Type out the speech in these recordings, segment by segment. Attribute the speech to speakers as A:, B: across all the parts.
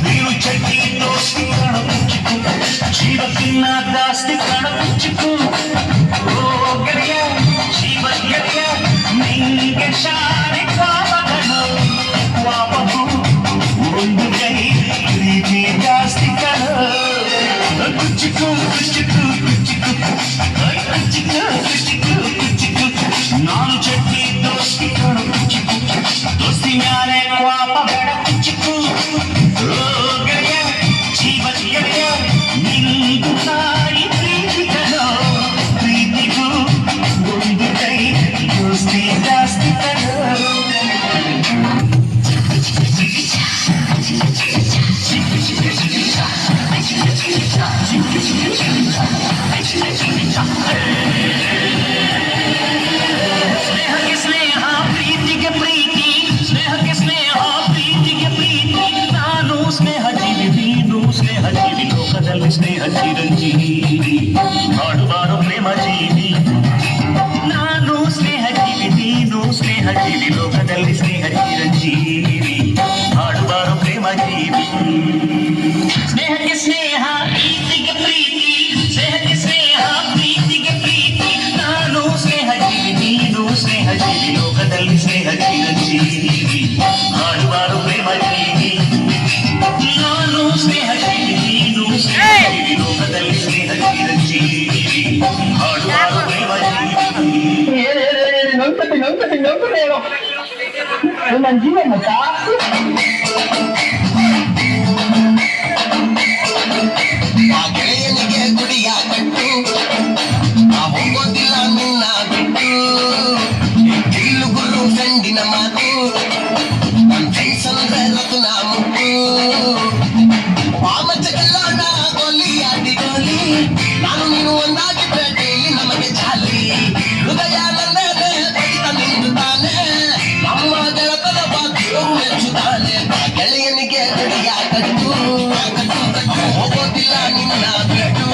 A: ನೀನು ಚಟ್ಟಿ ದೋಸ್ತಿ ಕಣಪುಚ್ಚುಕು ಜೀವಕ್ಕಿನ್ನ ಜಾಸ್ತಿ ಕಣಪುಚ್ಚುಕು ಓ ಗೆಳೆಯ ಜೀವ ಗೆಳೆಯ ನಿಂಗೆ ಶಾಲೆ ಕಾಮಗಳು ವಾಪು ಒಂದು ಕೈ ಪ್ರೀತಿ ಜಾಸ್ತಿ ಕಣ ಕುಚ್ಚುಕು ಕುಚ್ಚುಕು ಕುಚ್ಚುಕು ಕುಚ್ಚುಕು ಕುಚ್ಚುಕು ಕುಚ್ಚುಕು ನಾನು ಚಟ್ಟಿ ದೋಸ್ತಿ ಕಣಪುಚ್ಚುಕು ದೋಸ್ತಿ ಮ್ಯಾಲೆ ವಾಪ ಬೇಡ ಕುಚ್ಚುಕು ಸ್ನೇಹ ಚಿರಂಜೀವಿ ಹಾಡುವಾರು ಪ್ರೇಮ ಜೀವಿ ನಾನು ಸ್ನೇಹ ಜೀವಿ ನೀನು ಸ್ನೇಹ ಜೀವಿ ಲೋಕದಲ್ಲಿ ಸ್ನೇಹ ಚಿರಂಜೀವಿ ಹಾಡುವಾರು ಪ್ರೇಮ ಜೀವಿ ಸ್ನೇಹಕ್ಕೆ ಸ್ನೇಹ ಪ್ರೀತಿಗೆ ಪ್ರೀತಿ ಸ್ನೇಹಕ್ಕೆ ಸ್ನೇಹ ಪ್ರೀತಿಗೆ ಪ್ರೀತಿ ನಾನು ಸ್ನೇಹ ಜೀವಿ ನೀನು ಸ್ನೇಹ ಜೀವಿ ಲೋಕದಲ್ಲಿ ಸ್ನೇಹ ಚಿರಂಜೀವಿ ಹಾಡುವಾರು ಪ್ರೇಮ ಜೀವಿ ನಾನು ಸ್ನೇಹ ಜೀವಿ ನೀನು ಲೋಕದಲ್ಲಿ ಸ್ನೇಹ ಚಿರಂಜೀವಿ ಹಾಡುವಾರು ಪ್ರೇಮ ಜೀವಿ
B: ನನ್ನ ಜೀವನ
C: ಆ ಗೆಳೆಯನಿಗೆ ಗುಡಿಯ ಕಟ್ಟು ಆ ಹೋಗೋದಿಲ್ಲ ನಿನ್ನ ಬಿಟ್ಟು ಗಿಲ್ಲು ಗುರು ಗಂಡಿನ ಮಾತು ನನ್ ಫ್ರೆಂಡ್ಸ್ ಅಂದ್ರೆ ರತುನ ಮುಟ್ಟು ಪಾಮಚಗಲ್ಲಾಡ ಗೋಲಿ ಆಡಿ ಗೋಲಿ ನಾನು ನೀನು ಒಂದಾಗಿ ಬೇಟೆಯಲ್ಲಿ ನಮಗೆ ಜಾಲಿ ಹೃದಯ ನನ್ನದೇ ಬಡಿತ ನಿಂದುತ್ತಾನೆ ನಮ್ಮ ಗೆಳತನ ಬಾಕಿಯವರು ಮೆಚ್ಚುತ್ತಾನೆ ಗೆಳೆಯನಿಗೆ ಗುಡಿಯ ಕಟ್ಟು ಹೋಗೋದಿಲ್ಲ ನಿನ್ನ ಬಿಟ್ಟು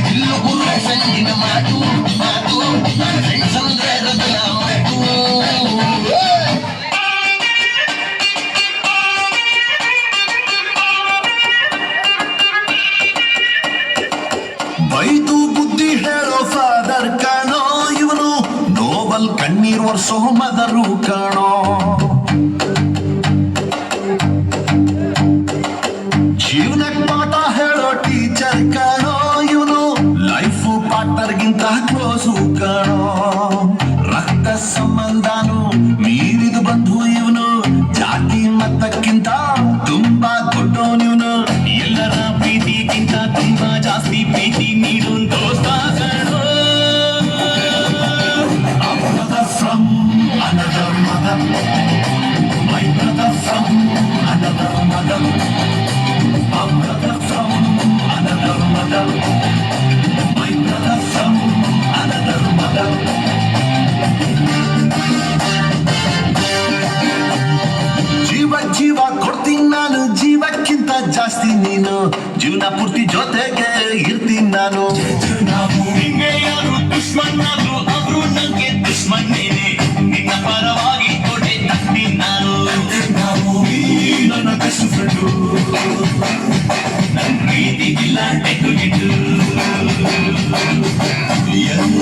C: ಗಿಲ್ಲು ಗುರು ಗಂಡಿನ ಮಾತು ಮಾತು ನನ್ ಫ್ರೆಂಡ್ಸ್ ಅಂದ್ರೆ ರತುನ ಮುಟ್ಟು
D: ಬೈದು ಬುದ್ಧಿ ಹೇಳೋ ಫಾದರ್ ಕಾಣೋ ಇವನು ನೋಬಲ್ ಕಣ್ಣೀರ್ ವರ್ಷೋ ಮದರು ಕಾಣೋ ಜೀವನಕ್ಕೆ ಪಾಠ ಹೇಳೋ ಟೀಚರ್ ಕಾಣೋ ಇವನು ಲೈಫು ಪಾರ್ಟ್ನರ್ಗಿಂತ ಕ್ಲೋಸು ಕಾಣೋ ರಕ್ತ ಸಂಬಂಧನು ಮೀರಿದು ಬಂಧು ಇವನು ಜಾತಿ ಮತಕ್ಕಿಂತ ತುಂಬಾ ದೊಡ್ಡವನಿವನು ಎಲ್ಲರ ಪ್ರೀತಿಗಿಂತ ತುಂಬಾ ಜಾಸ್ತಿ ಪ್ರೀತಿ ನೀಡು ದೋಸ್ತ ಕಣೋ from another mother my brother from another mother brother from another mother my brother from another mother ಜೀವ ಜೀವ ಕೊಡ್ತೀನಿ ನಾನು ಜೀವಕ್ಕಿಂತ ಜಾಸ್ತಿ ನೀನು ಜೀವನ ಪೂರ್ತಿ ಜೊತೆಗೆ ಇರ್ತೀನಿ ನಾನು ಹಿಂಗೆ ಯಾರು ದುಶ್ಮನ್ನಾದ್ರು ಅವರು ನಂಗೆ ದುಶ್ಮನ್ನೇನೆ ನಿನ್ನ ಪರವಾಗಿ ಕೊಡೆ ತಟ್ಟಿ ನಾನು ನನ್ನ ಬೆಸ್ಟ್ ಫ್ರೆಂಡು ನನ್ನ ಪ್ರೀತಿಗಿಲ್ಲ ಟೆಕ್ಕು ಗಿಟ್ಟು ಎಲ್ಲ